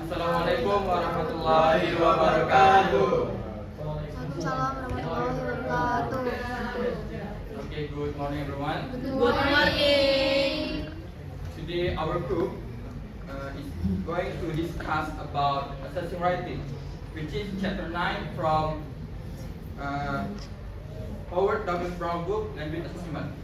Assalamualaikum warahmatullahi wabarakatuh. Waalaikumsalam warahmatullahi wabarakatuh. Okay, good morning everyone. Good morning. Today our group is going to discuss about assessing writing, which is chapter 9 from Howard Douglas Brown book, Language Assessment.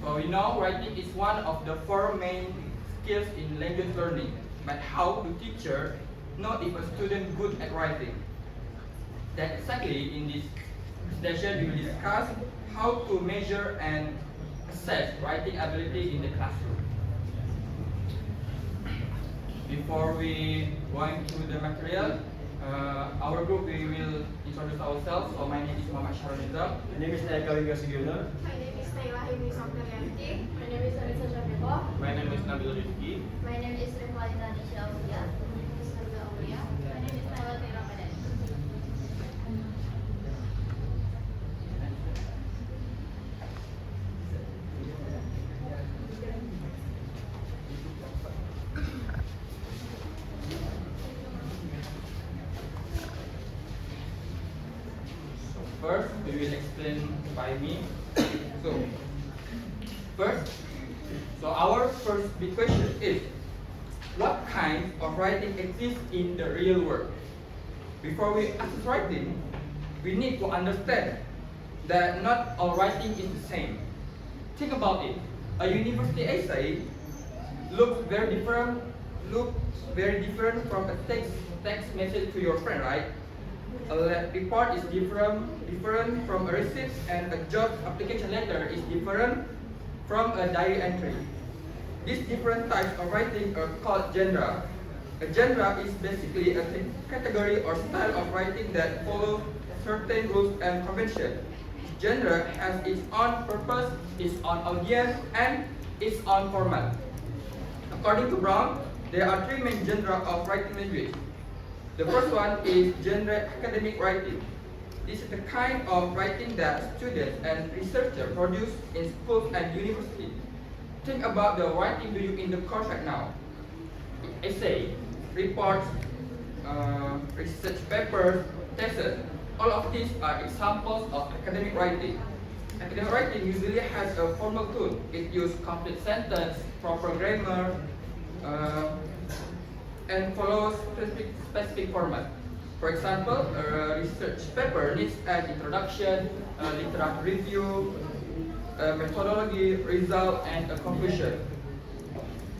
So you know, writing is one of the four main skills in language learning. But how do teachers know if a student good at writing? That exactly in this session we will discuss how to measure and assess writing ability in the classroom. Before we go into the material, our group we will introduce ourselves. So my name is Muhammad Sharon Nizam. My name is Naika Wingga Sugiono. My name is Naila Himni Samdarianti. My name is Anissa Syafiko. My name is Nabil Rifki. My name is Rivalina Nisha Aulia. My name is Sarga Aulia. My name is Naila Tera Padan. First, we will explain by me. So, first, our first big question is, what kind of writing exists in the real world? Before we assess writing, we need to understand that not all writing is the same. Think about it. A university essay looks very different from a text message to your friend, right? A report is different from a receipt, and a job application letter is different from a diary entry. These different types of writing are called genre. A genre is basically a category or style of writing that follows certain rules and conventions. Genre has its own purpose, its own audience, and its own format. According to Brown, there are three main genres of writing language. The first one is genre academic writing. This is the kind of writing that students and researchers produce in schools and universities. Think about the writing you do in the course right now. Essay, reports, research papers, theses. All of these are examples of academic writing. Academic writing usually has a formal tone. It uses complete sentence, proper grammar, and follows specific format. For example, a research paper needs an introduction, a literature review, a methodology, result, and a conclusion.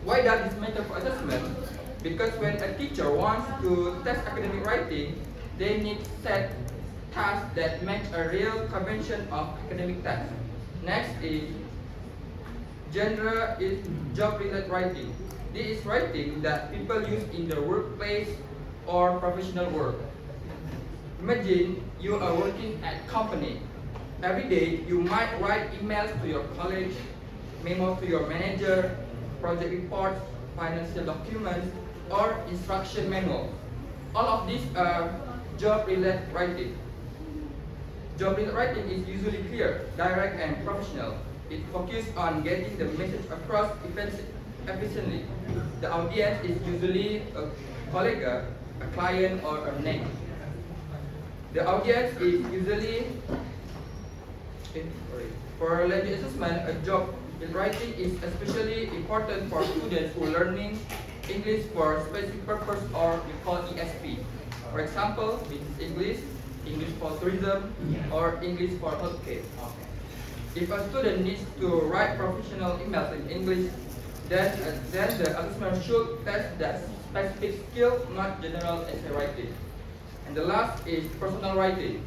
Why does this matter for assessment? Because when a teacher wants to test academic writing, they need set tasks that match a real convention of academic tasks. Next is genre is job-related writing. This is writing that people use in their workplace or professional work. Imagine you are working at company. Every day you might write emails to your colleagues, memos to your manager, project reports, financial documents, or instruction manuals. All of these are job-related writing. Job-related writing is usually clear, direct, and professional. It focuses on getting the message across efficiently. The audience is usually a colleague, a client, or a name. The audience is usually, for language assessment, a job in writing is especially important for students who are learning English for specific purpose, or we call ESP. For example, this is English for tourism, or English for healthcare. If a student needs to write professional emails in English, then the assessment should test that specific skill, not general essay writing. And the last is personal writing.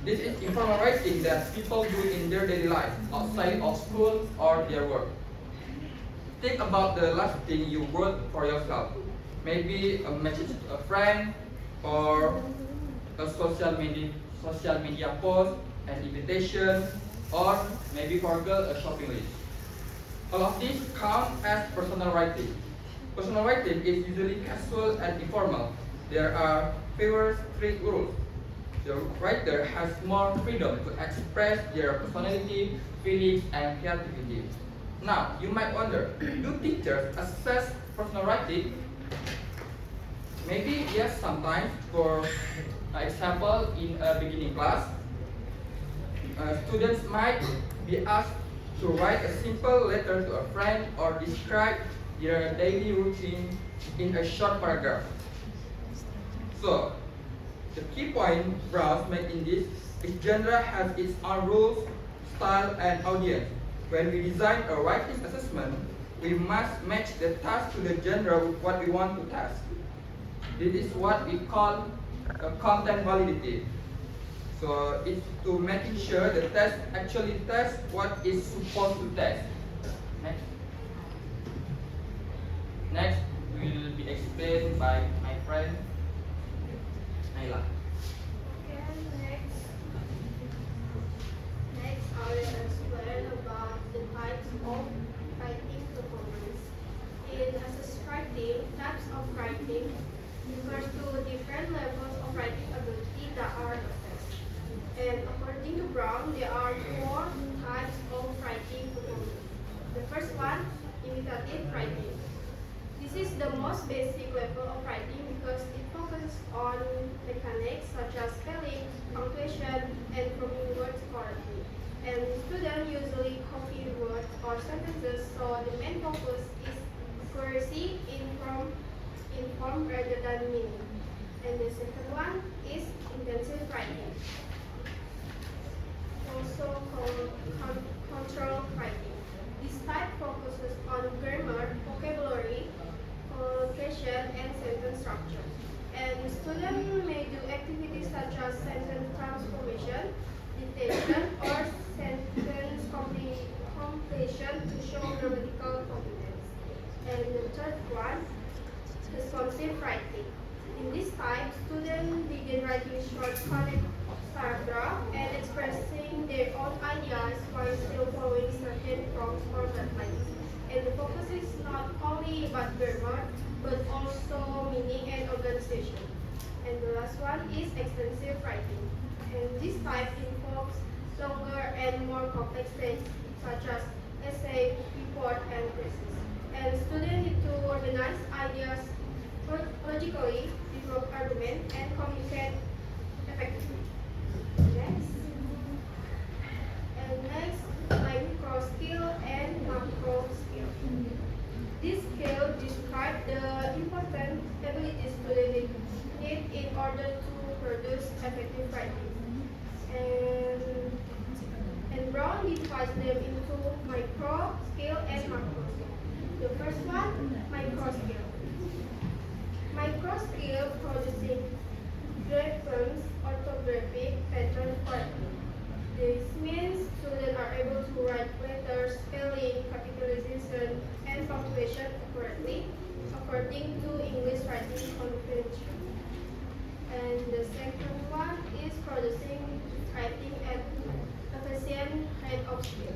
This is informal writing that people do in their daily life, outside of school or their work. Think about the last thing you wrote for yourself. Maybe a message to a friend, or a social media post, an invitation, or maybe for a girl, a shopping list. All of these count as personal writing. Personal writing is usually casual and informal. There are fewer strict rules. The writer has more freedom to express their personality, feelings, and creativity. Now, you might wonder, do teachers assess personal writing? Maybe yes, sometimes. For example, in a beginning class, students might be asked to write a simple letter to a friend or describe their daily routine in a short paragraph. So, the key point Browse made in this is genre has its own rules, style, and audience. When we design a writing assessment, we must match the task to the genre with what we want to test. This is what we call a content validity. So it's to making sure the test actually tests what it's supposed to test. Next. Next will be explained by my friend Naila. Okay, next. Next, I will explain about the types of writing performance. In assessed writing, types of writing refers to different levels of writing ability that are assessed. And according to Brown, there are four types of writing performance. The first one, imitative writing. This is the most basic level of writing because it focuses on mechanics such as spelling, punctuation, and forming words correctly. And students usually copy words or sentences, so the main focus is accuracy in form rather than meaning. And the second one is intensive writing, also called control writing. This type focuses on grammar, vocabulary, collocation, and sentence structure. And students may do activities such as sentence transformation, dictation, or sentence completion to show grammatical competence. And the third one, responsive writing. In this type, students begin writing short connect paragraph and expressing their own ideas while still following certain prompts or guidelines. And the focus is not only about grammar, but also meaning and organization. And the last one is extensive writing. And this type involves longer and more complex texts such as essay, report, and thesis. And students need to organize ideas logically, develop argument, and communicate effectively. Next. And next, micro skill and macro skill. This skill describes the important abilities students need in order to produce effective writing. And Brown divides them into micro skill and macro skill. The first one, micro skill. Micro skill producing graphemes, orthographic pattern correctly. This means students are able to write letters, spelling, capitalization, and punctuation accurately according to English writing convention. And the second one is producing writing at efficient rate of speed.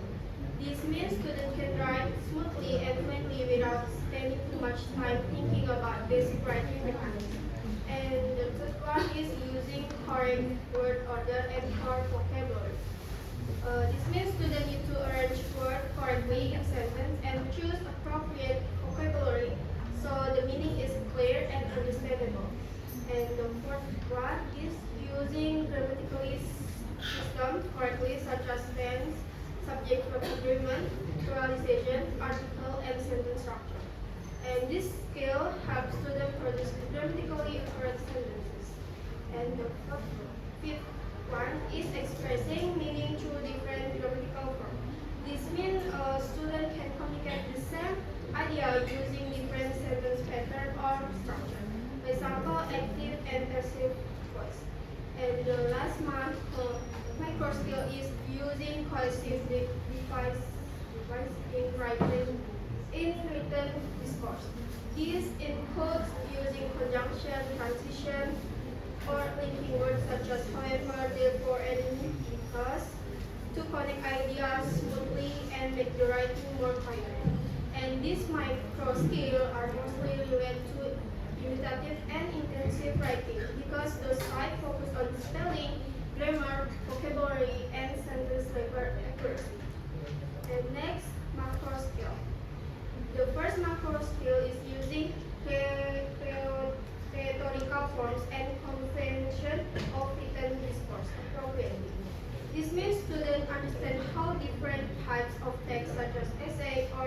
This means students can write smoothly and fluently without spending too much time thinking about basic writing mechanics. And the third one is using correct word order and correct vocabulary. This means students need to arrange words correctly in sentence and choose appropriate vocabulary so the meaning is clear and understandable. And the fourth one is using grammatically system correctly such as tense, subject verb agreement, pluralization, article, and sentence structure. And this skill helps students produce grammatically accurate sentences. And the fifth one is expressing meaning through different grammatical forms. This means a student can communicate the same idea using different sentence pattern or structure. For example, active and passive voice. And the last micro skill is using cohesive device in written discourse. This includes using conjunction, transition, or linking words such as however, therefore, and because to connect ideas smoothly and make the writing more coherent. And these micro skills are mostly related to imitative and intensive writing because those types focus on spelling, grammar, vocabulary, and sentence accuracy. And next, macro skill. The first macro skill is using rhetorical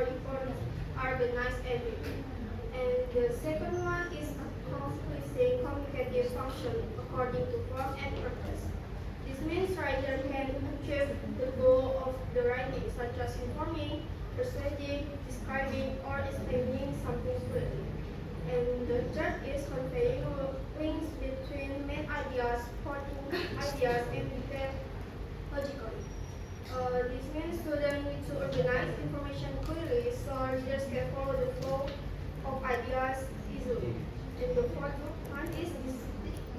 body forms are organized and repeated. And the second one is accomplishing communicative function according to form and purpose. This means writer can achieve the goal of the writing, such as informing, persuading, describing, or explaining something clearly. And the third is conveying links between main ideas, supporting ideas, and detail logically. This means students need to organize information clearly so readers can follow the flow of ideas easily. And the fourth one is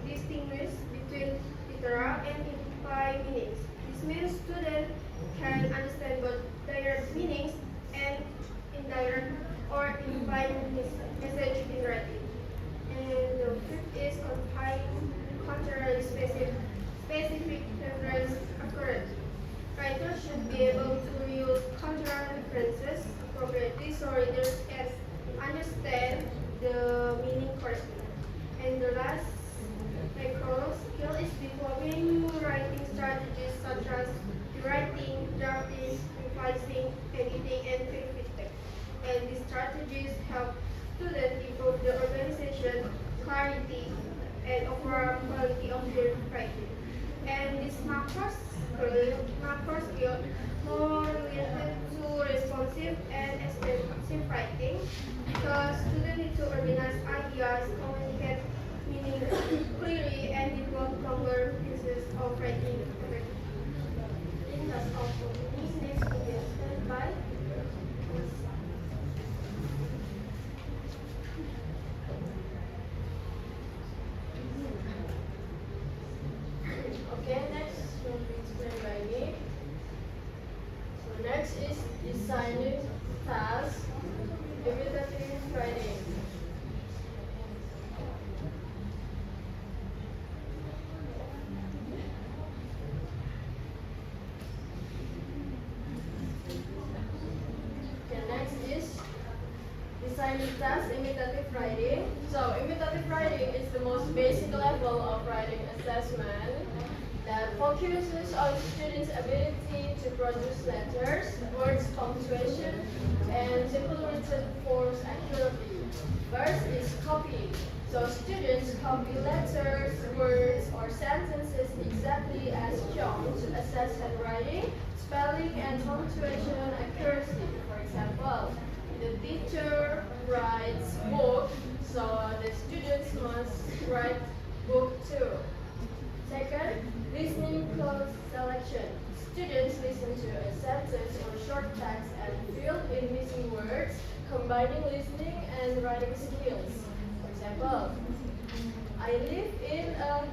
distinguish between literal and implied meanings. This means students can understand both direct meanings and indirect or implied message in writing. And the fifth is contrary specific reference accurate. Writers should be able to use contrary references appropriately so readers can understand the meaning correctly. And the last micro skill is developing writing strategies such as rewriting, drafting, revising, editing, and feedback. And these strategies help students improve the organization, clarity, and overall quality of their writing. And this macro skill more related to responsive and expressive writing because students need to organize ideas, communicate meaning clearly, and develop longer pieces of writing. I think that's all for me. Next will be explained by Okay, next will be explained by me. So next is designing tasks, imitative writing. Okay, next is designing tasks, imitative writing. So imitative writing is the most basic level of writing assessment that focuses on students' ability to produce letters, words, punctuation, and simple written forms accurately. First is copying. So students copy letters, words, or sentences exactly as shown to assess handwriting, spelling, and punctuation accuracy. For example, the teacher writes book, so the students must write book too. Second, listening close selection. Students listen to a sentence or short text and fill in missing words, combining listening and writing skills. For example, I live in a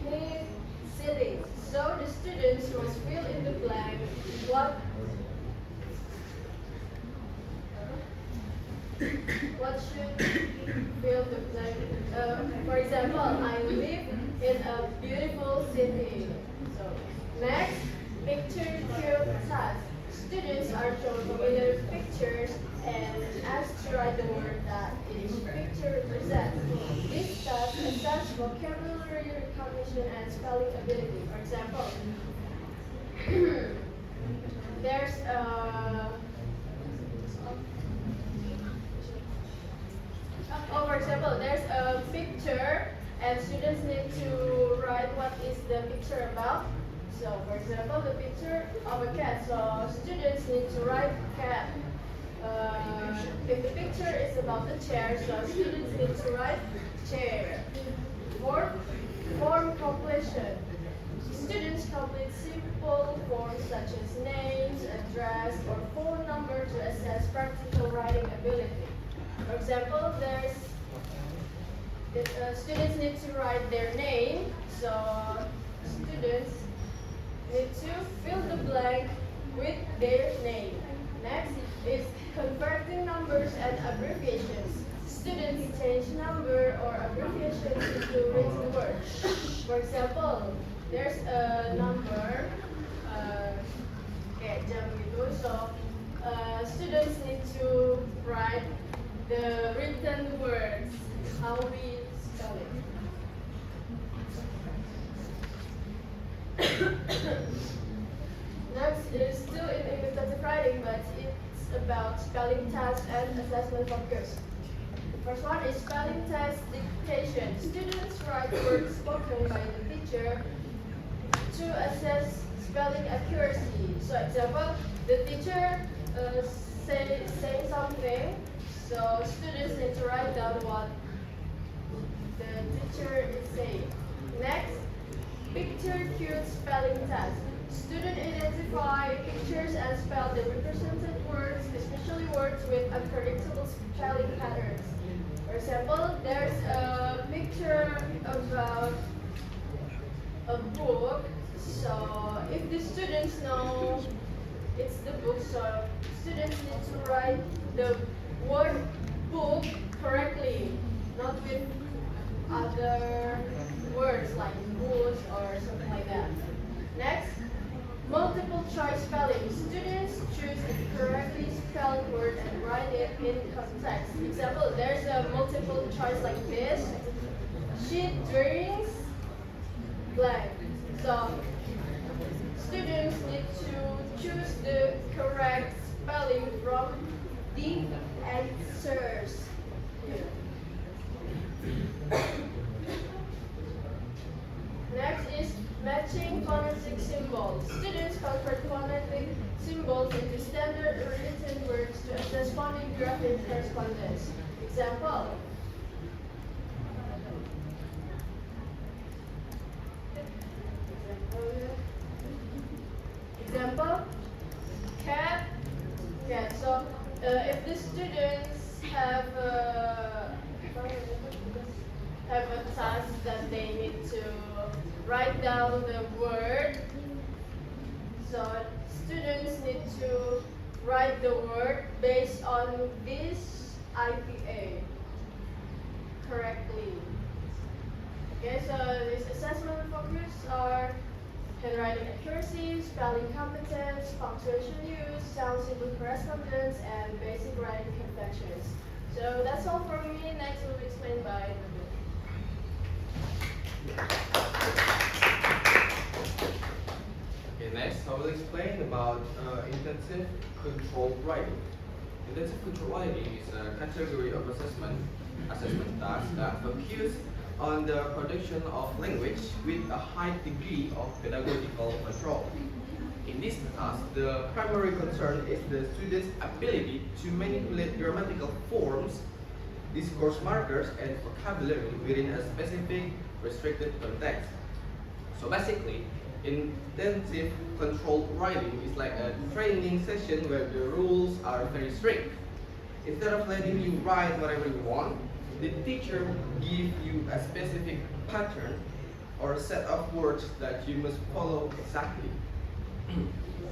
big city, so the students must fill in the blank what should fill the blank? For example, I live in a beautiful city. So next, picture cue task. Students are shown familiar pictures and asked to write the word that each picture represents. This task assesses vocabulary recognition and spelling ability. For example, there's a for example, there's a picture and students need to write what is the picture about. So, for example, the picture of a cat. So, students need to write cat. If the picture is about a chair, so students need to write chair. Form completion. Students complete simple forms such as names, address, or phone number to assess practical writing ability. For example, students need to write their name, so students need to fill the blank with their name. Next is converting numbers and abbreviations. Students change number or abbreviations into written words. For example, there's a number, kayak jam gitu, so students need to write the written words, how we spell it. Next is still in imitative writing, but it's about spelling test and assessment focus. The first one is spelling test dictation. Students write words spoken by the teacher to assess spelling accuracy. So example, the teacher say something, so students need to write down what the teacher is saying. Next, picture cue spelling test. Students identify pictures and spell the represented words, especially words with unpredictable spelling patterns. For example, there's a picture about a book. So if the students know it's the book, so students need to write the word book correctly, not with other words like books or something like that. Next, multiple choice spelling. Students choose a correctly spelled word and write it in context. Example, there's a multiple choice like this. She drinks blank. So students need to choose the correct spelling from the answers. Next is matching phonetic symbols. Students convert phonetic symbols into standard written words to assess phonographic correspondence. Example. Example, cat, cat. So if the students have a task that they need to write down the word, so students need to write the word based on this IPA correctly. Okay, so these assessment focus are handwriting accuracy, spelling competence, punctuation use, sound simple correspondence, and basic writing confections. So that's all from me. Next will be explained by Okay, next I will explain about intensive controlled writing. Intensive controlled writing is a category of assessment task that focus on the production of language with a high degree of pedagogical control. In this task, the primary concern is the student's ability to manipulate grammatical forms, discourse markers, and vocabulary within a specific restricted context. So basically, intensive controlled writing is like a training session where the rules are very strict. Instead of letting you write whatever you want, the teacher gives you a specific pattern or a set of words that you must follow exactly.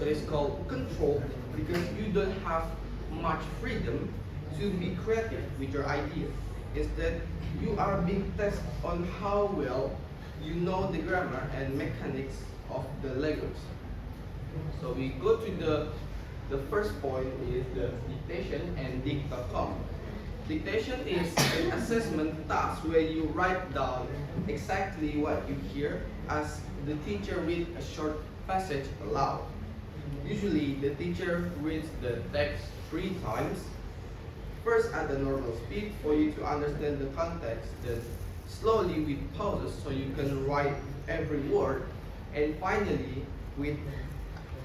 It is called controlled because you don't have much freedom to be creative with your ideas. Instead, you are being tested on how well you know the grammar and mechanics of the language. So we go to the first point is the dictation and dict.com. Dictation is an assessment task where you write down exactly what you hear as the teacher reads a short passage aloud. Usually, the teacher reads the text 3 times, first at the normal speed for you to understand the context, then slowly with pauses so you can write every word, and finally with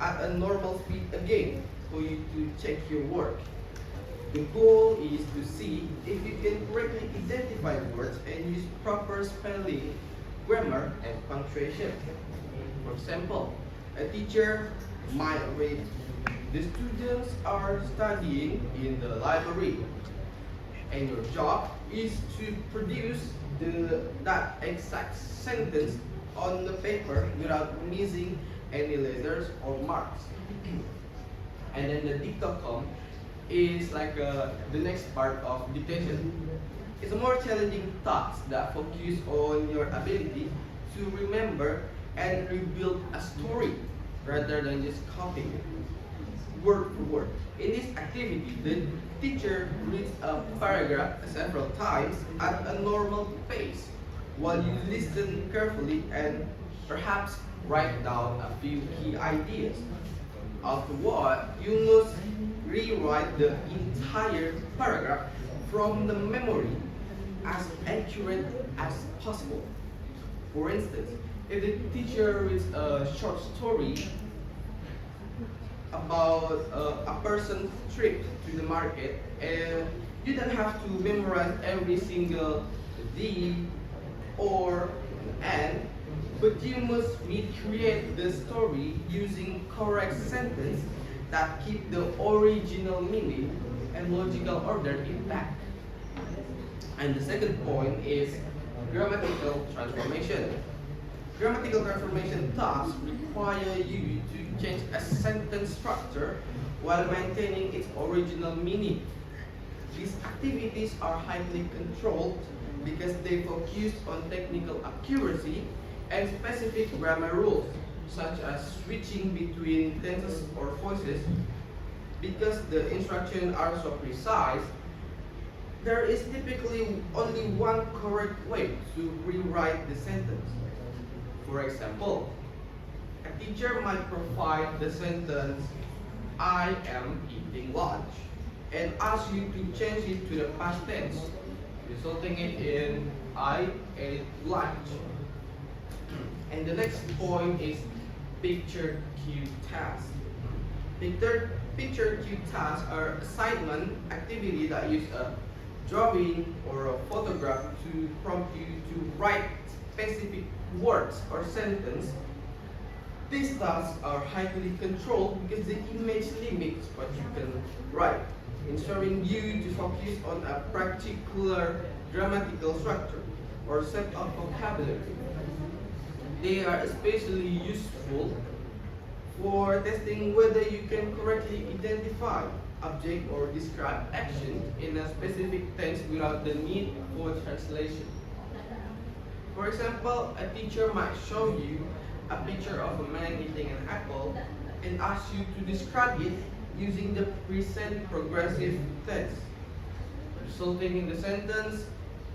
at a normal speed again for you to check your work. The goal is to see if you can correctly identify words and use proper spelling, grammar, and punctuation. For example, a teacher might read, "The students are studying in the library," and your job is to produce that exact sentence on the paper without missing any letters or marks. And then the dict.com is like the next part of dictation. It's a more challenging task that focuses on your ability to remember and rebuild a story rather than just copying it word for word. In this activity, the teacher reads a paragraph several times at a normal pace while you listen carefully and perhaps write down a few key ideas. Afterward, you must rewrite the entire paragraph from the memory as accurate as possible. For instance, if the teacher reads a short story about a person's trip to the market, and you don't have to memorize every single the or and, but you must recreate the story using correct sentence that keep the original meaning and logical order intact. And the second point is grammatical transformation. Grammatical transformation tasks require you to change a sentence structure while maintaining its original meaning. These activities are highly controlled because they focus on technical accuracy and specific grammar rules, such as switching between tenses or voices. Because the instructions are so precise, there is typically only one correct way to rewrite the sentence. For example, a teacher might provide the sentence, I am eating lunch, and ask you to change it to the past tense, resulting in I ate lunch. And the next point is picture cue tasks. Picture cue tasks are assignment activity that use a drawing or a photograph to prompt you to write specific words or sentence. These tasks are highly controlled because the image limits what you can write, ensuring you to focus on a particular grammatical structure or set of vocabulary. They are especially useful for testing whether you can correctly identify object or describe action in a specific tense without the need for translation. For example, a teacher might show you a picture of a man eating an apple and ask you to describe it using the present progressive tense, resulting in the sentence,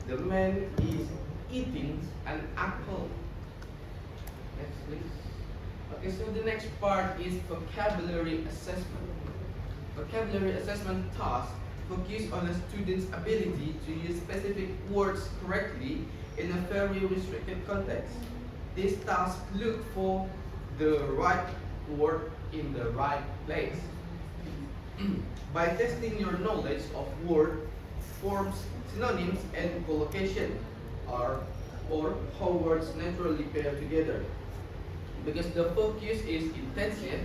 the man is eating an apple. Next, please. Okay, so the next part is vocabulary assessment. Vocabulary assessment tasks focus on a student's ability to use specific words correctly in a very restricted context. These tasks look for the right word in the right place. By testing your knowledge of word forms, synonyms, and collocation, or how words naturally pair together. Because the focus is intensive,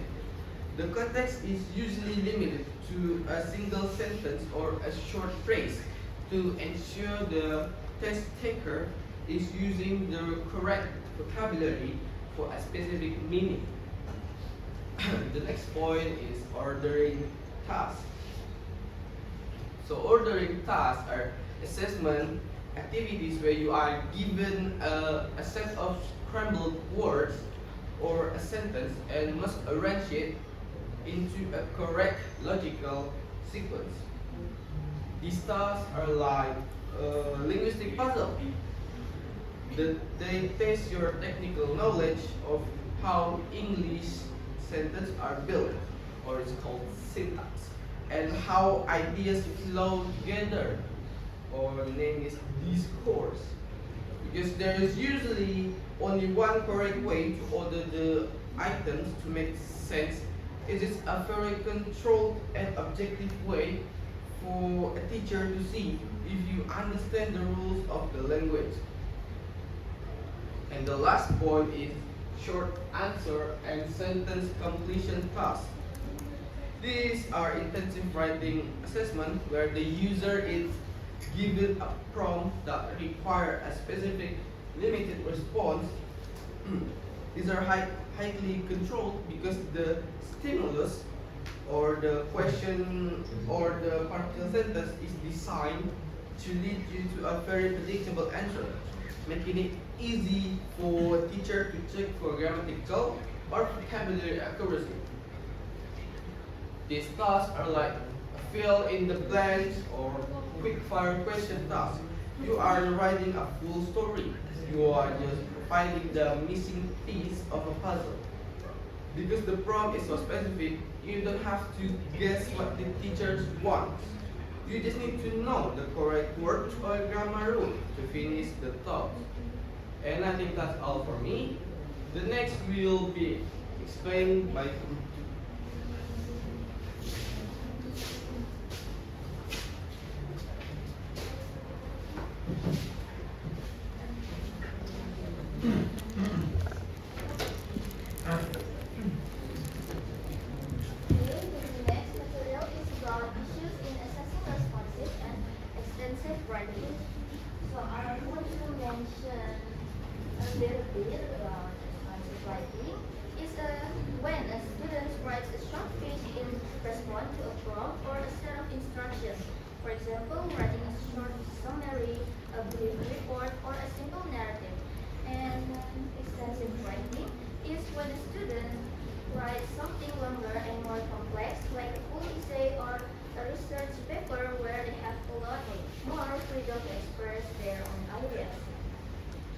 the context is usually limited to a single sentence or a short phrase to ensure the test taker is using the correct vocabulary for a specific meaning. The next point is ordering tasks. So ordering tasks are assessment activities where you are given a set of scrambled words or a sentence and must arrange it into a correct logical sequence. These tasks are like linguistic puzzle. They test your technical knowledge of how English sentences are built, or it's called syntax, and how ideas flow together, or the name is discourse. Because there is usually only one correct way to order the items to make sense. It is a very controlled and objective way for a teacher to see if you understand the rules of the language. And the last point is short answer and sentence completion tasks. These are intensive writing assessment where the user is given a prompt that require a specific limited response. These are highly controlled because the stimulus or the question or the partial sentence is designed to lead you to a very predictable answer, making it easy for a teacher to check for grammatical or vocabulary accuracy. These tasks are like fill in the blanks or quick fire question tasks. You are writing a full story. You are just finding the missing piece of a puzzle. Because the prompt is so specific, you don't have to guess what the teacher wants. You just need to know the correct words or grammar rule to finish the thought. And I think that's all for me. The next will be explained by group. Okay, the next material is about issues in assessing responsive and extensive writing. So I want to mention a little bit about responsive writing. It's when a student writes a short page in response to a prompt or a set of instructions. For example, writing a short summary, a brief report, or a simple narrative. And extensive writing is when a student writes something longer and more complex, like a full essay or a research paper where they have a lot more freedom to express their own ideas.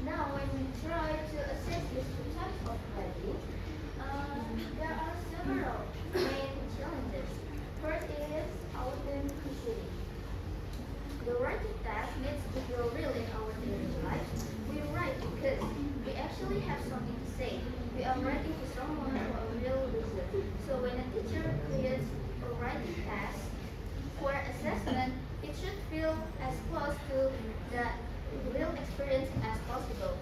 Now, when we try to assess these two types of writing, there are several main challenges. First is authenticity. The writing task needs to feel real in our daily life. We write because we actually have something to say. We are writing to someone for a real reason. So when a teacher creates a writing task for assessment, it should feel as close to the real experience as possible.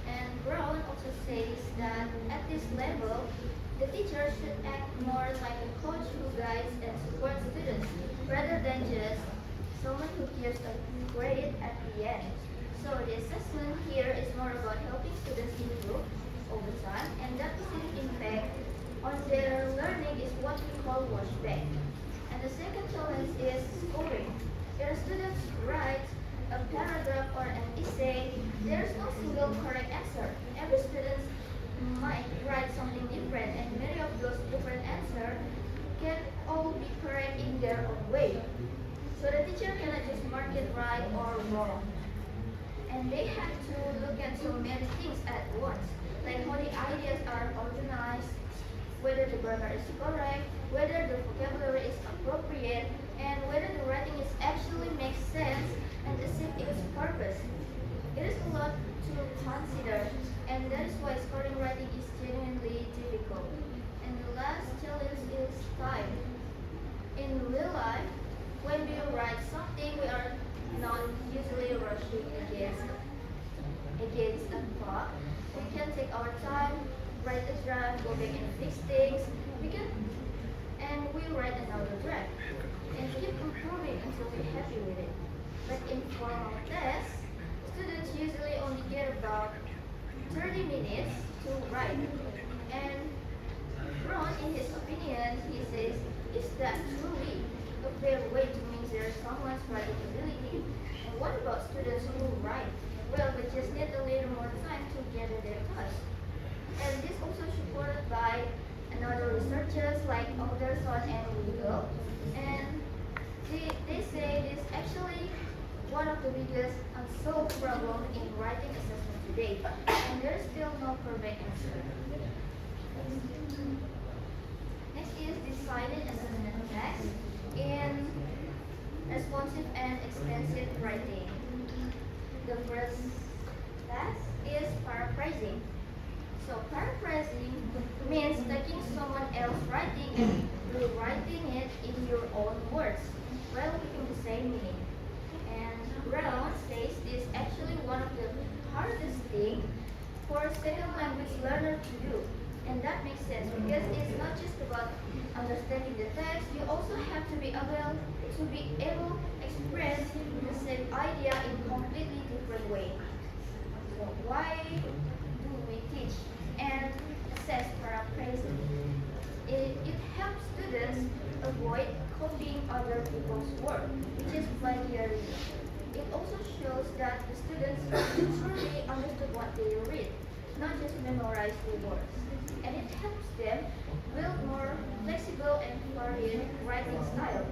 And Brown also says that at this level, the teacher should act more like a coach who guides and supports students rather than just someone who gives a grade at the end. So the assessment here is more about helping students improve over time, and that positive impact on their learning is what we call washback. And the second challenge is scoring. If students write a paragraph or an essay, there is no single correct answer. Every student might write something different, and many of those different answers can all be correct in their own way. So the teacher cannot just mark it right or wrong. And they have to look at so many things at once, like how the ideas are organized, whether the grammar is correct, whether the vocabulary is appropriate, and whether the writing is actually makes sense and achieves its purpose. It is a lot to consider, and that is why scoring writing is genuinely difficult. And the last challenge is time. In real life, when we write something, we are not usually rushing against a clock. We can take our time, write a draft, go back and fix things. And we write another draft and keep improving until we're happy with it. But in formal tests, students usually only get about 30 minutes to write. And Ron, in his opinion, he says, is that truly a fair way to measure someone's writing ability? And what about students who write? Well, they just need a little more time to gather their thoughts. And this also supported by another researchers like Alderson and Weigel. And they say this actually one of the biggest unsolved problems in writing assessment today. And there is still no perfect answer. Next is decided assessment text in responsive and extensive writing. The first task is paraphrasing. So paraphrasing means taking someone else's writing and rewriting it in your own words, while keeping the same meaning. And Brown says this is actually one of the hardest things for a second language learner to do. And that makes sense because it's not just about understanding the text, you also have to be able to express the same idea in completely different way. So why do we teach and assess paraphrasing? It helps students avoid copying other people's work, which is plagiarism. It also shows that the students truly understood what they read, not just memorize the words. And it helps them build more flexible and varied writing style.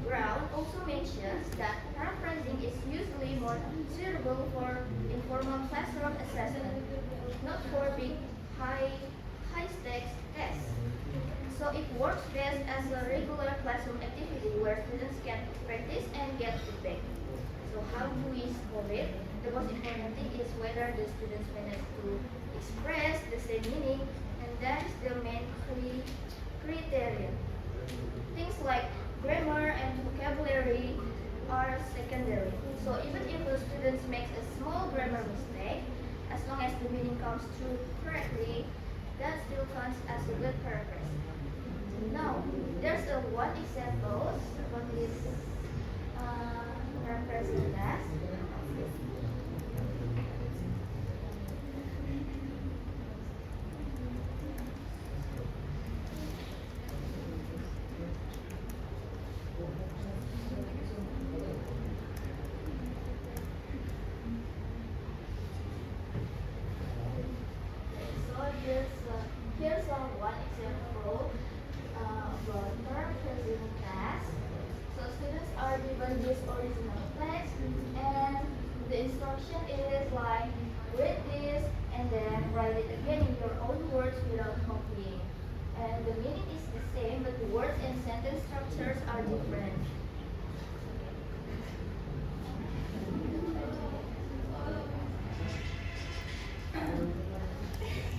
Brown also mentions that paraphrasing is usually more suitable for informal classroom assessment, not for big, high-stakes test. So it works best as a regular classroom activity where students can practice and get feedback. So how do we score it? The most important thing is whether the students manage to express the same meaning, and that is the main criterion. Things like grammar and vocabulary are secondary. So even if the student makes a small grammar mistake, as long as the meaning comes through correctly, that still counts as a good progress. Now, there's a one example about this reference class. So here's one example about paraphrasing class. So students are given this original text, and the instruction is like read this and then write it again in your own words without copying. And the meaning is the same, but the words and sentence structures are different.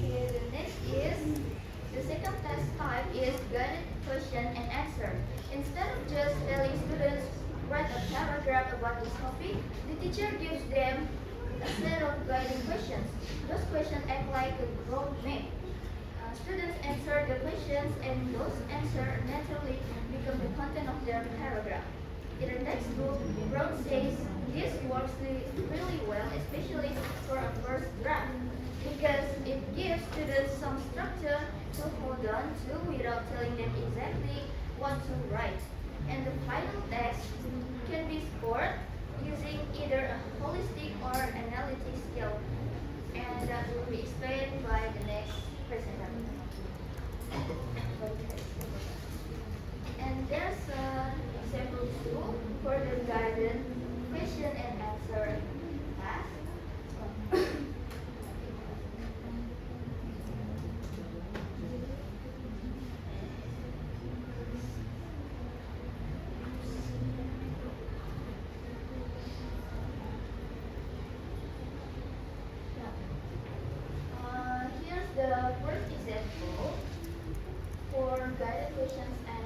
Okay, the next is the second test type is guided question and answer. Instead of just telling students write a paragraph about this topic, the teacher gives them a set of guiding questions. Those questions act like a road map. Students answer the questions, and those answers naturally become the content of their paragraph. In the textbook, Brown says this works really well, especially for a first draft, because it gives students some structure to hold on to without telling them exactly what to write. And the final text can be scored using either a holistic or analytic skill, and that will be explained by the next presenter. And there's an example too for the guided question and answer class. Here's the first example for guided questions and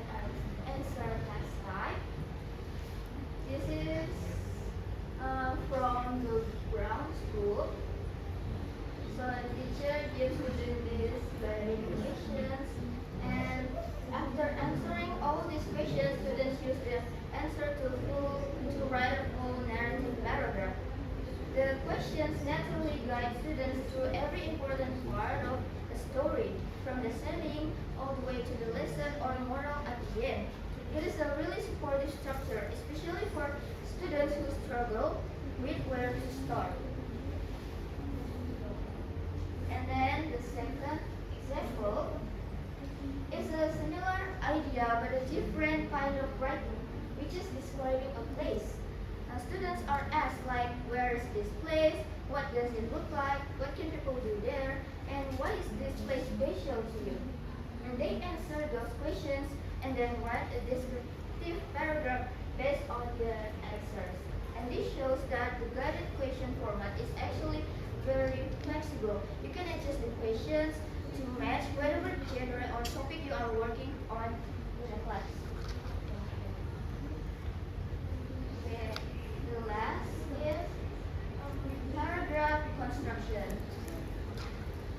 answer class type. This is from the Brown School. So the teacher gives students these guided questions, and after answering all these questions, students use the answer to write a full narrative paragraph. The questions naturally guide students through every important part of the story, from the setting all the way to the lesson or moral at the end. It is a really supportive structure, especially for students who struggle with where to start. And then the second example is a similar idea but a different kind of writing, which is describing a place. Students are asked like, where is this place? What does it look like? What can people do there? And why is this place special to you? And they answer those questions and then write a descriptive paragraph based on their answers. And this shows that the guided question format is actually very flexible. You can adjust the questions to match whatever genre or topic you are working on in the class. Okay, the last is paragraph construction.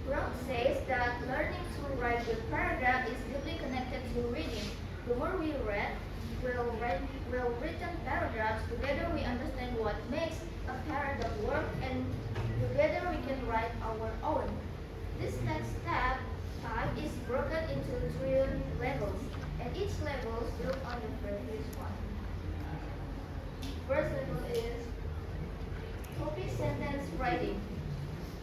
Brown says that learning to write the paragraph is deeply connected to reading. The more we read well-written paragraphs, together we understand what makes a paragraph work, and together we can write our own. This next step type is broken into 3 levels, and each level is built on the previous one. First level is topic sentence writing.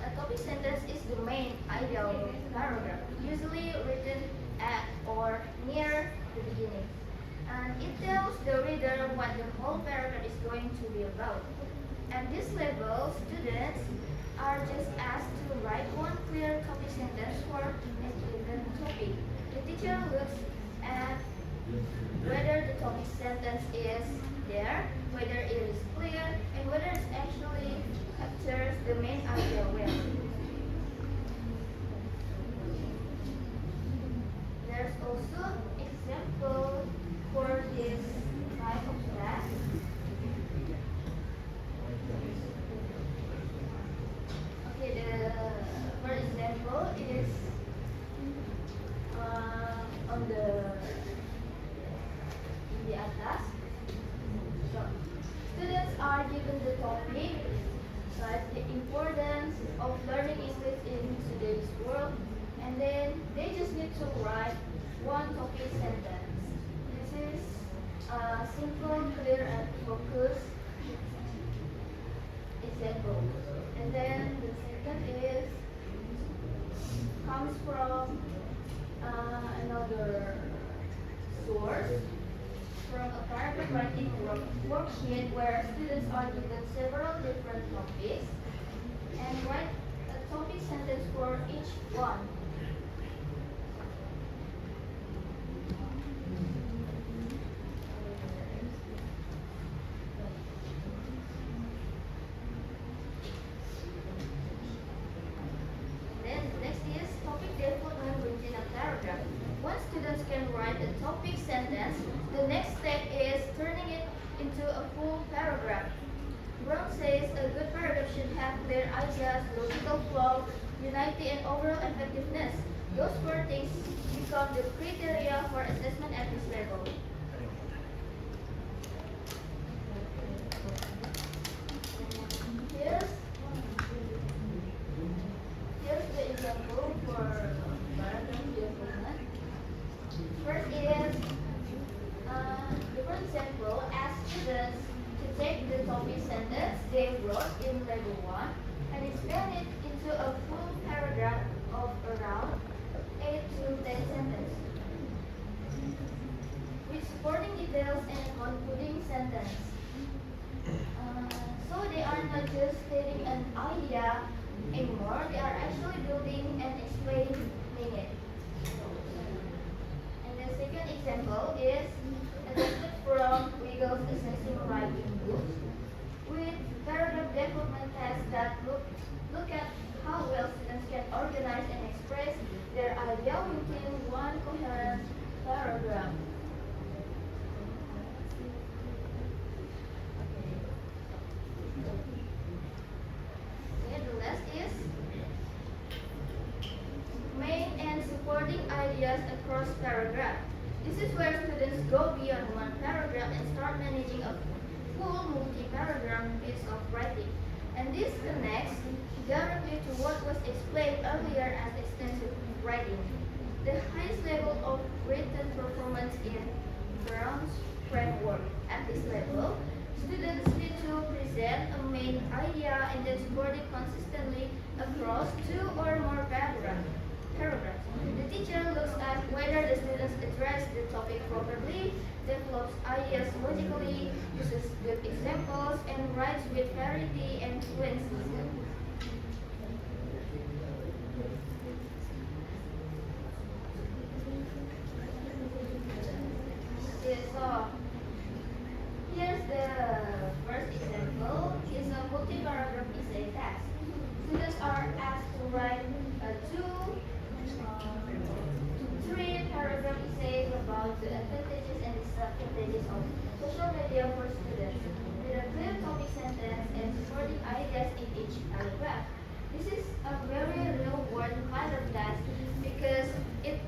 A topic sentence is the main ideal paragraph, usually written at or near the beginning. And it tells the reader what the whole paragraph is going to be about. At this level, students are just asked to write one clear topic sentence for each topic. The teacher looks at whether the topic sentence is there, whether it is clear, and whether it actually captures the main idea well. There's also example for this type of class. Okay, the for example is on the atas. So students are given the topic, like the importance of learning English in today's world, and then they just need to write one topic sentence. This is simple, clear, and focused example. And then the second is comes from another source, from a paragraph writing worksheet where students are given several different topics and write a topic sentence for each one. Then next is topic development within a paragraph. Once students can write a topic sentence, the next step is turning it into a full paragraph. Brown says a good paragraph should have clear ideas, logical flow, unity, and overall effectiveness. Those four things become the criteria for assessment at this level. Here's the example for paragraph development. First is the first example asks students to take the topic sentence they wrote in level 1 and expand it into a full paragraph of around 8 to 10 sentences with supporting details and a concluding sentence. So they are not just stating an idea anymore, they are actually building and explaining it. And the second example is adapted from Weigell's Assessing Writing book with paragraph development tests that look at how well students can organize and express their idea within one coherent paragraph. And the last is main and supporting ideas across paragraph. This is where students go beyond one paragraph and start managing a full multi-paragraph piece of writing. And this connects directly to what was explained earlier as extensive writing. The highest level of written performance in Brown's framework. At this level, students need to present a main idea and then support it consistently across 2 or more paragraphs. The teacher looks at whether the students address the topic properly, develops ideas logically, uses good examples, and writes with clarity and fluency. Okay, so here's the first example. It's a multi-paragraph essay task. Students are asked to write two to 3 paragraph essays about the advantages and disadvantages of social media for students, with a clear topic sentence and supporting ideas in each paragraph. This is a very real-world kind of task because it's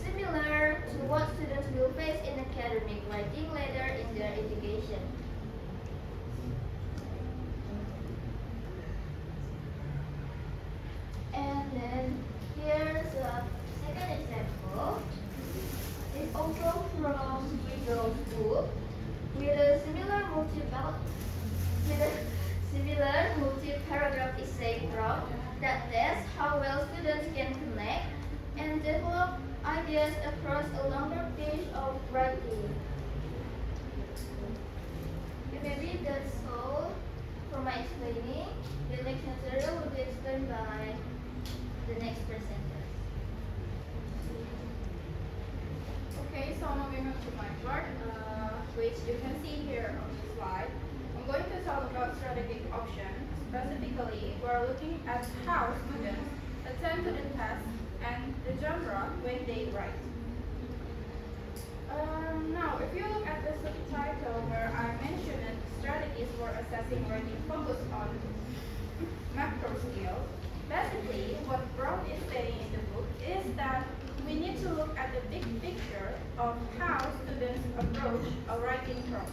similar to what students will face in academic writing later in their education. And then here's a second example. It's also from Weigell's book with a similar multi-paragraph essay prompt that tests how well students can connect and develop ideas across a longer page of writing. Okay, maybe that's all for my explaining. The next material will be explained by the next presenter. Okay, so moving on to my part, which you can see here on the slide. I'm going to talk about strategic options. Specifically, we're looking at how students attend to the test and the genre when they write. Now, if you look at the subtitle where I mentioned strategies for assessing writing focus on macro skills, basically what Brown is saying in the book is that we need to look at the big picture of how students approach a writing prompt.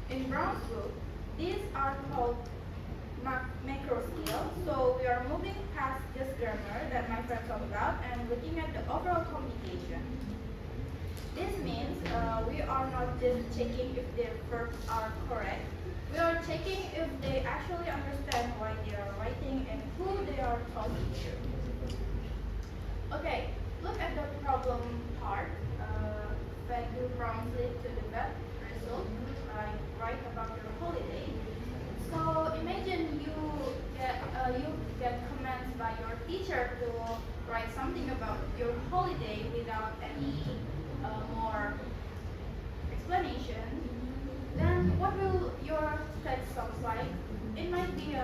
In Brown's book, these are called macro skills, so we are moving past just grammar that my friend talked about and looking at the overall communication. This means we are not just checking if their verbs are correct, we are checking if they actually understand why they are writing and who they are talking to. Okay, look at the problem part. When do prompts lead to the bad result? Like write about your holiday. So imagine you get comments by your teacher to write something about your holiday without any more explanation. Then what will your text sound like? It might be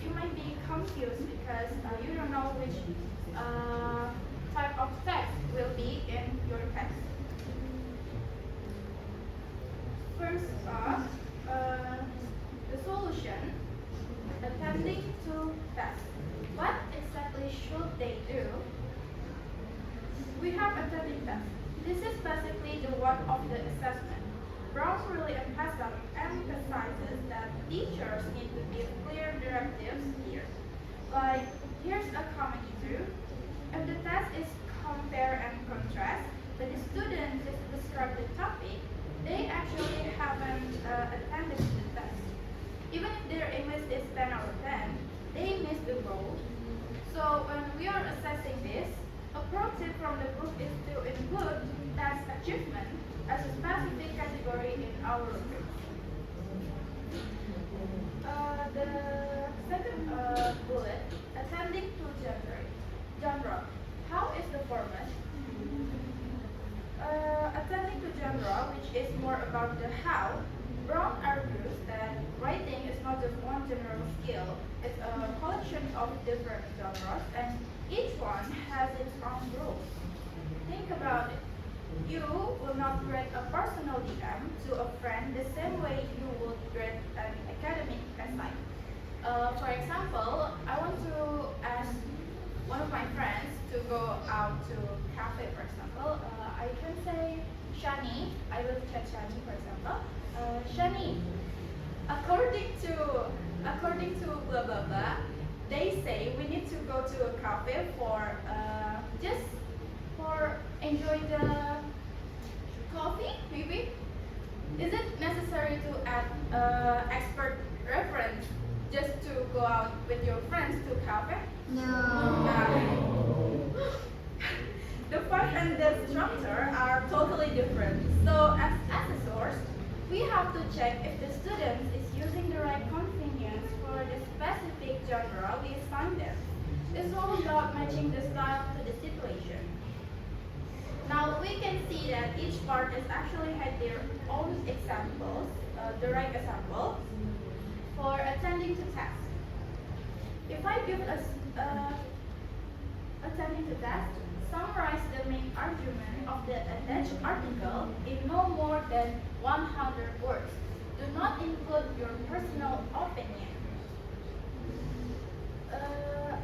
you might be confused because you don't know which type of text will be in your text. First off, the solution, attending to tests. What exactly should they do? We have attending tests. This is basically the work of the assessment. Brown really emphasizes that teachers need to give clear directives here. Like, here's a common issue. If the test is compare and contrast, but the student just describe the topic, they actually haven't attended to the test. Even if their English is 10 out of 10, they miss the goal. So when we are assessing this, a pro tip from the book is to include task achievement as a specific category in our rubric. The second bullet, attending to genre. How is the format? Attending to genre, which is more about the how, Brown argues that writing is not just one general skill, it's a collection of different genres, and each one has its own rules. Think about it. You will not grade a personal DM to a friend the same way you would grade an academic essay. For example, I want to ask one of my friends to go out to cafe, for example. I can say, Shani, I will chat Shani, for example. Shani, according to blah blah blah, they say we need to go to a cafe for just for enjoy the coffee, maybe. Is it necessary to add expert reference just to go out with your friends to cafe? No. The font and the structure are totally different. So as assessors, we have to check if the student is using the right convenience for the specific genre we assign them. It's all about matching the style to the situation. Now we can see that each part is actually had their own examples, the right example, for attending to tasks. If I give us attending to tasks, summarize the main argument of the attached article in no more than 100 words. Do not include your personal opinion.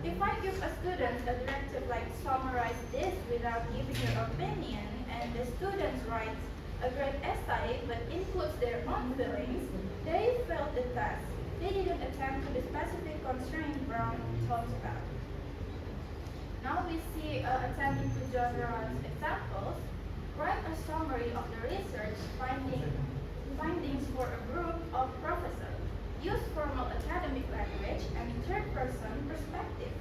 If I give a student a directive like summarize this without giving your opinion, and the student writes a great essay but includes their own feelings, they failed the task. They didn't attend to the specific constraint Brown talks about. Now we see attending to genres examples. Write a summary of the research findings for a group of professors. Use formal academic language and third-person perspective.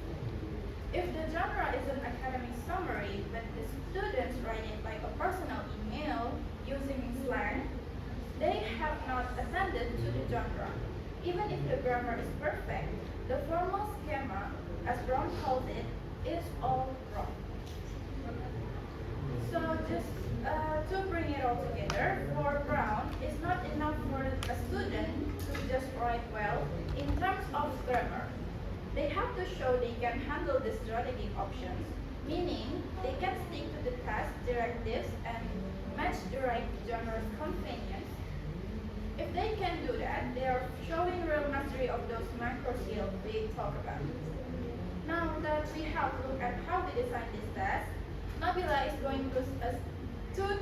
If the genre is an academic summary, but the students write it like a personal email using slang, they have not attended to the genre. Even if the grammar is perfect, the formal schema, as Brown calls it, is all wrong. So just to bring it all together, for Brown, it's not enough for a student to just write well in terms of grammar. They have to show they can handle the strategic options, meaning they can stick to the task directives and match the right genre's convenience. If they can do that, they are showing real mastery of those macro skills we talk about. Now that we have looked at how we design this test, Nabila is going to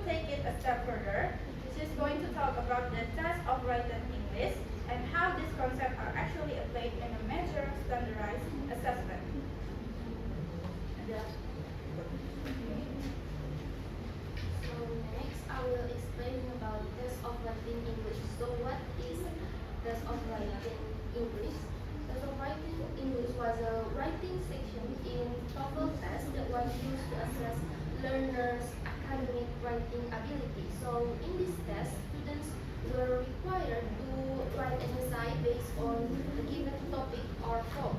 take it a step further. She's going to talk about the test of written English and how these concepts are actually applied in a major standardized assessment. So next, I will explain about test of writing English. So what is test of writing English? Test of writing English was a writing section in TOEFL test that was used to assess learners' academic writing ability. So in this test, students were required to write an essay based on a given topic or form.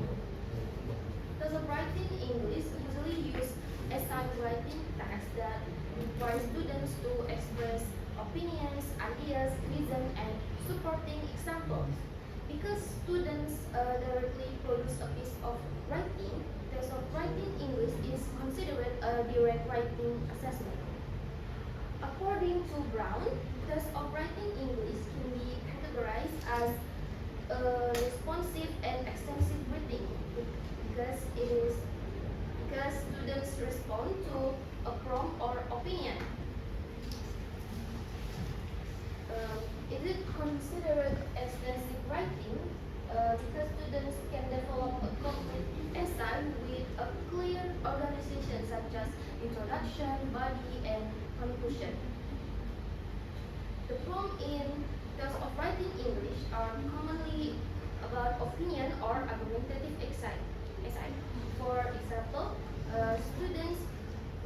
Test of writing English usually use essay writing tasks that require students to express opinions, ideas, reason, and supporting examples. Because students directly produce a piece of writing, test of writing English is considered a direct writing assessment. According to Brown, test of writing English can be categorized as responsive and extensive reading because students respond to a prompt or opinion. Is it considered extensive writing because students can develop a complete essay with a clear organization such as introduction, body, and conclusion. The prompt in test of writing English are commonly about opinion or argumentative essay. For example, students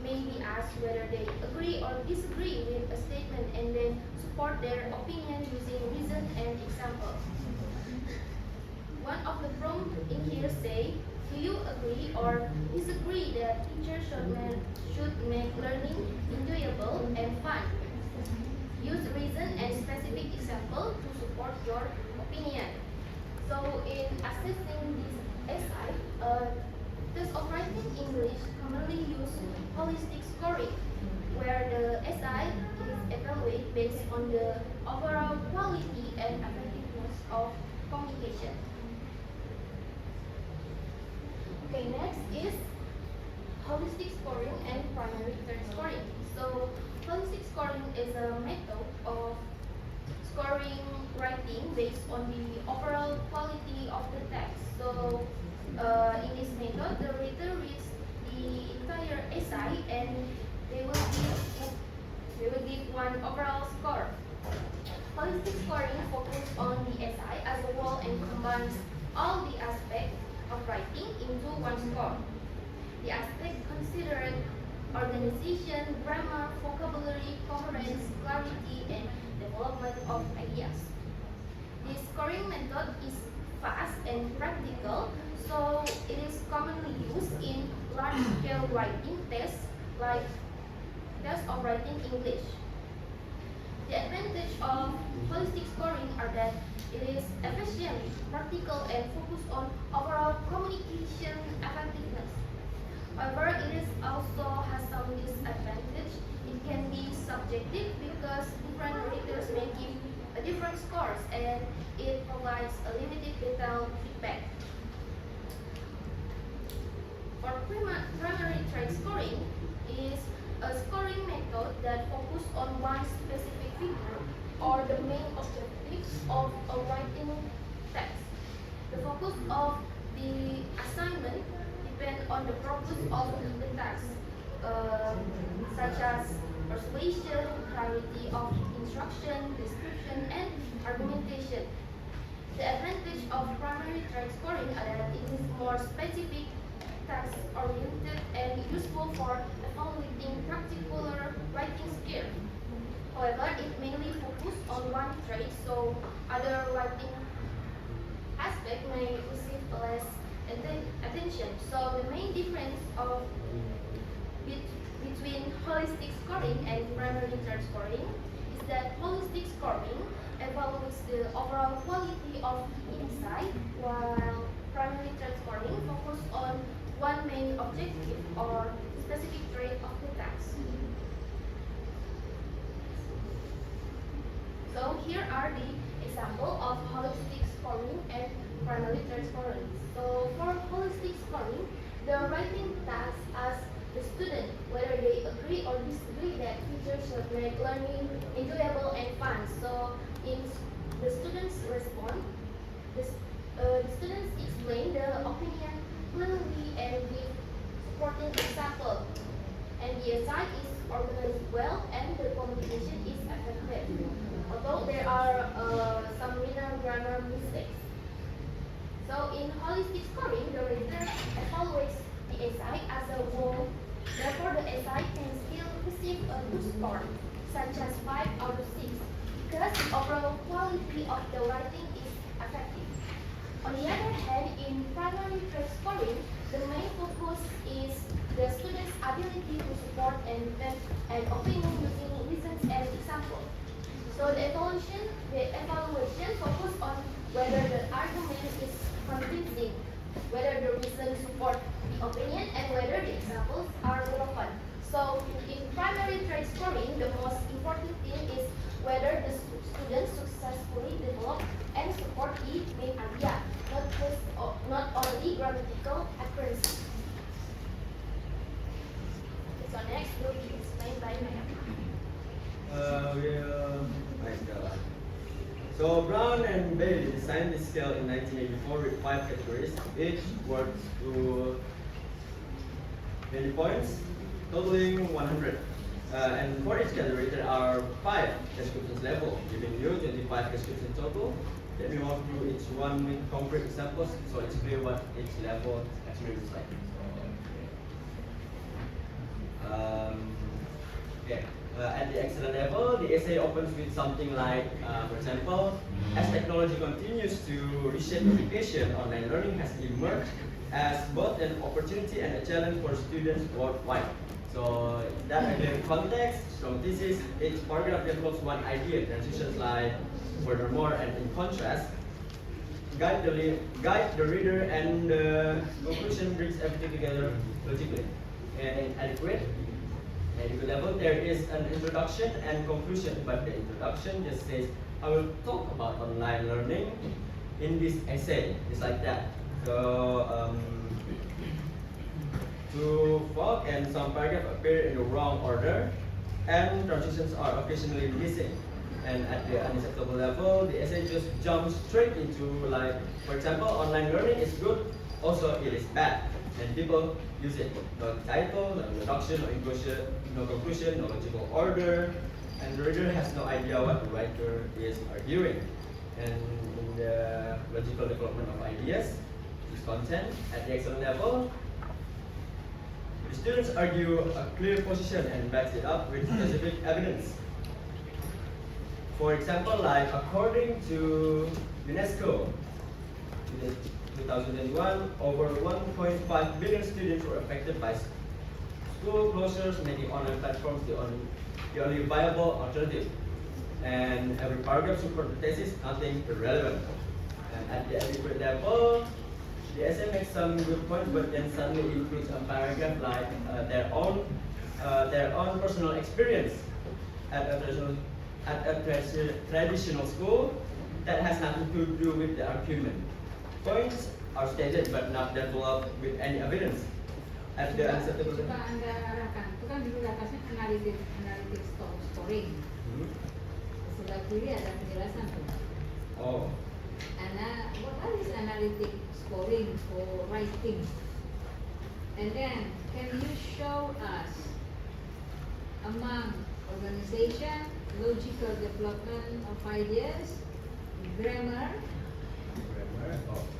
may be asked whether they agree or disagree with a statement and then support their opinion using reason and example. One of the prompts in here say, do you agree or disagree that teachers should make learning enjoyable and fun? Use reason and specific example to support your opinion. So in assessing this essay, test of writing English commonly use holistic scoring, where the essay is evaluated based on the overall quality and effectiveness of communication. Okay, next is holistic scoring and primary term scoring. So holistic scoring is a method of scoring writing based on the overall quality of the text. So in this method, the reader reads the entire essay and they will give one overall score. Holistic scoring focuses on the essay as a whole and combines all the aspects of writing into one score. The aspect considered organization, grammar, vocabulary, coherence, clarity, and development of ideas. This scoring method is fast and practical, so it is commonly used in large-scale writing tests like test of writing English. The advantage of holistic scoring are that it is efficient, practical, and focused on overall communication effectiveness. However, it is also has some disadvantage. It can be subjective because different readers may give different scores and it provides a limited detailed feedback. For primary trait scoring is a scoring method that focuses on one specific figure or the main objective of a writing text. The focus of the assignment depends on the purpose of the text, such as persuasion, clarity of instruction, description, and argumentation. The advantage of primary trait scoring are that it is more specific, task-oriented, and useful for evaluating particular writing skill. However, it mainly focuses on one trait, so other writing aspects may receive less attention. So the main difference between between holistic scoring and primary term scoring is that holistic scoring evaluates the overall quality of insight, while primary term scoring focuses on one main objective or specific trait of the task. So here are the example of holistic scoring and primary term scoring. So for holistic scoring, the writing task asks the student whether they agree or disagree that teachers should make learning enjoyable and fun. So in the students respond, the students explain the opinion clearly and give supporting example. And the essay is organized well and the communication is effective. Although there are some minor grammar mistakes. So in holistic scoring, the reader evaluates the essay as a whole. Therefore, the essay can still receive a good score, such as 5 out of 6, because the overall quality of the writing is effective. On the other hand, in primary term scoring, the main focus is the student's ability to support and defend an opinion using reasons and examples. So the evaluation focuses on whether the argument is convincing, whether the reasons support the opinion, and whether the examples are relevant. So in primary term scoring, the most important thing is whether the student successfully develop and support the main idea, not only grammatical accuracy. So next will be explained by Maya. So Brown and Bailey designed this scale in 1984 with 5 categories, each worth to 20 points, totaling 100. And for each category, there are 5 descriptions level, giving you 25 descriptions total. Let me walk through each one with concrete examples so it's clear what each level actually looks like. Okay. At the excellent level, the essay opens with something like, for example, as technology continues to reshape education, online learning has emerged as both an opportunity and a challenge for students worldwide. So that academic context, from thesis, each paragraph develops one idea, transitions like furthermore and in contrast, guide the reader, and the conclusion brings everything together logically. And in adequate level, there is an introduction and conclusion, but the introduction just says, I will talk about online learning in this essay. It's like that. So, to folk and some paragraphs appear in the wrong order, and transitions are occasionally missing. And at the unacceptable level, the essay just jumps straight into, like, for example, online learning is good, also it is bad. And people use it. No title, no introduction, no conclusion, no logical order, and the reader has no idea what the writer is arguing. And in the logical development of ideas, its content, at the excellent level, the students argue a clear position and backs it up with specific evidence. For example, like according to UNESCO, in 2021, over 1.5 billion students were affected by school closures, making online platforms the only viable alternative. And every paragraph supports the thesis, nothing irrelevant. And at the adequate level, the essay makes some good points, but then suddenly includes a paragraph like their own personal experience at a traditional school that has nothing to do with the argument. Points are stated but not developed with any evidence. At the unacceptable Suka Anda arahkan, itu kan dulu atasnya analytic scoring. Sebelah kiri ada penjelasan tuh. Oh, What is analytic scoring for writing? And then, can you show us among organization, logical development of ideas, grammar,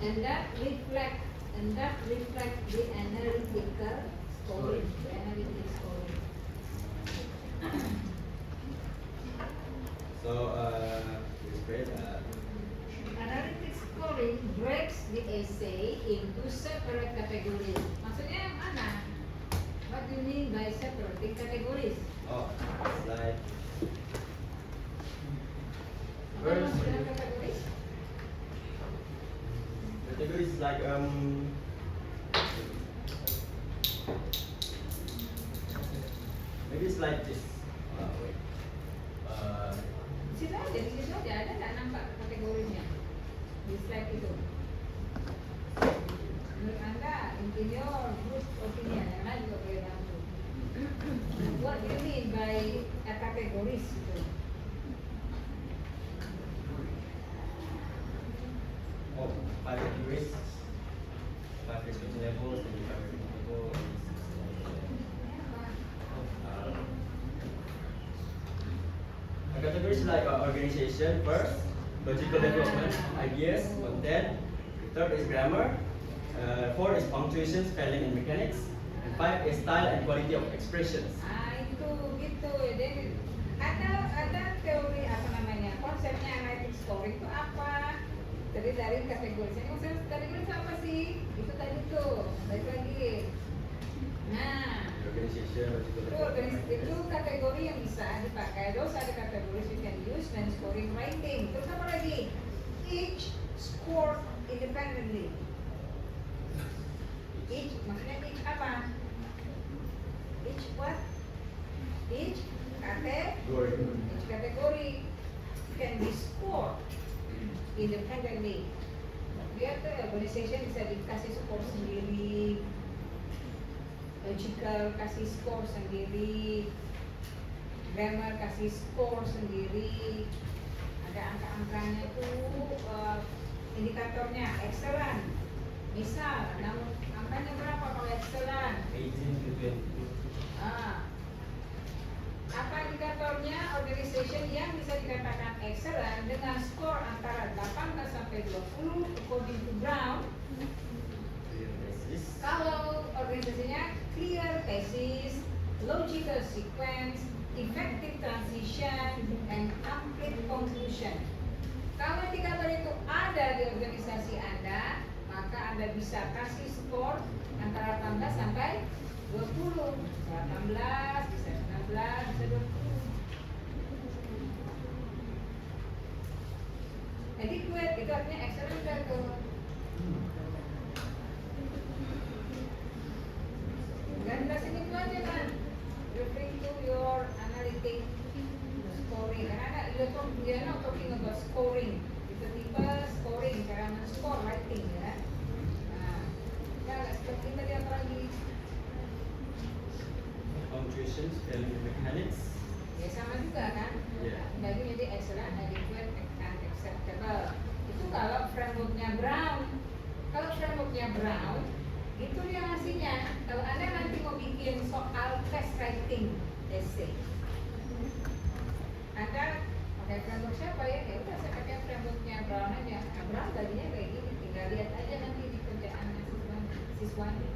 and that reflect the analytical scoring. The analytic scoring. so it's great. Analytic scoring breaks the essay into separate categories. Maksudnya yang mana? What do you mean by separating categories? Oh, it's like Apa yang maksud dengan categories? categories is like maybe it's like this. Wait. Di situ aja, di situ aja ada nggak nampak kategorinya di slide itu? Menurut anda, in your good opinion, yang lain juga boleh bantu. What do you mean by a categories itu? Oh, 5 categories, 5 description levels, and 5 rating levels. A category is like organization first, logical development, ideas, content. Third is grammar. Four is punctuation, spelling, and mechanics. And 5 is style and quality of expressions. Itu gitu. Jadi ada teori apa namanya? Konsepnya analytic scoring itu apa? Dari kategori. Saya konsep kategori itu apa sih? Itu tadi tuh. Balik lagi. Nah, Organization, logical itu kategori yang bisa dipakai. Those are the categories you can use when scoring writing. Terus apa lagi? Each score independently. Each, maksudnya each apa? Each what? Each category can be scored independently. Dia tuh organization bisa dikasih skor sendiri, logical kasih skor sendiri, grammar kasih skor sendiri, ada angka-angkanya tuh, indikatornya excellent. Misal, namun angkanya berapa kalau excellent? 18 to 22. Apa indikatornya organization yang bisa dikatakan excellent dengan skor antara 18 sampai 20 according to Brown? Kalau organisasinya clear thesis, logical sequence, effective transition, and complete conclusion. Kalau indikator itu ada di organisasi Anda, maka Anda bisa kasih skor antara 18 sampai 20. Bisa 18, bisa 19, bisa 20. Jadi kuat itu artinya excellent kan tuh. Dan jelasin itu aja kan, referring to your analytic scoring. Karena you're not talking about scoring. Tiba-tiba scoring, cara men-score writing ya. Nah, agak seperti tadi apa lagi? Punctuation, spelling, and mechanics. Ya sama juga kan? Yeah. Bagi jadi excellent, adequate, and acceptable. Itu kalau frameworknya Brown. Kalau frameworknya Brown, itu dia hasilnya. Kalau Anda nanti mau bikin soal test writing essay, Anda pakai framework siapa ya? Ya udah saya pakai frameworknya Brown aja. Nah, Brown tadinya kayak gini, tinggal lihat aja nanti di kerjaan siswanya.